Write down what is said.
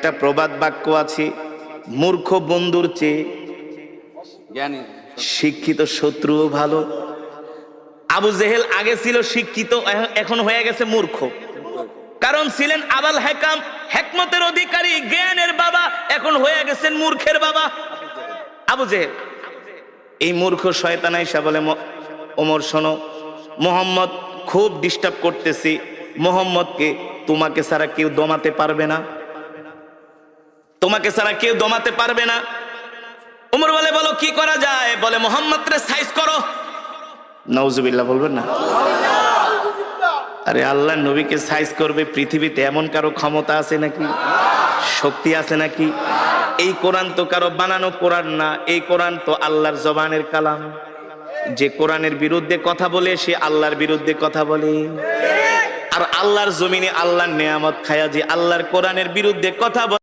একটা প্রবাদ বাক্য আছে, মূর্খ বন্ধুর চেয়ে জ্ঞানী শিক্ষিত শত্রুও ভালো। আবু জেহেল আগে ছিল শিক্ষিত, এখন হয়ে গেছে মূর্খ। কারণ ছিলেন আবাল হেকাম, হেকমতের অধিকারী, জ্ঞানের বাবা, এখন হয়ে গেছেন মূর্খের বাবা আবু জেহেল। এই মূর্খ শয়তান আয়েশা বলে, ওমর শোনো, মোহাম্মদ খুব ডিস্টার্ব করতেছি, মোহাম্মদকে তোমাকে ছাড়া কেউ দমাতে পারবে না, তোমাকে ছাড়া কেউ দমাতে পারবে না। ওমর বলে, বলো কি করা যায়? বলে, মোহাম্মদ রে সাইজ করো। নাউজুবিল্লাহ বলবেন না? আরে আল্লাহ নবীকে সাইজ করবে পৃথিবীতে এমন কারো ক্ষমতা আছে নাকি? শক্তি আছে নাকি? এই কোরআন তো কারো বানানো কোরআন না, এই কোরআন তো আল্লাহর জবানের কালাম। যে কোরআনের বিরুদ্ধে কথা বলে সে আল্লাহর বিরুদ্ধে কথা বলে। আর আল্লাহর জমিনে আল্লাহর নেয়ামত খায়া যে আল্লাহর কোরআনের বিরুদ্ধে কথা বলে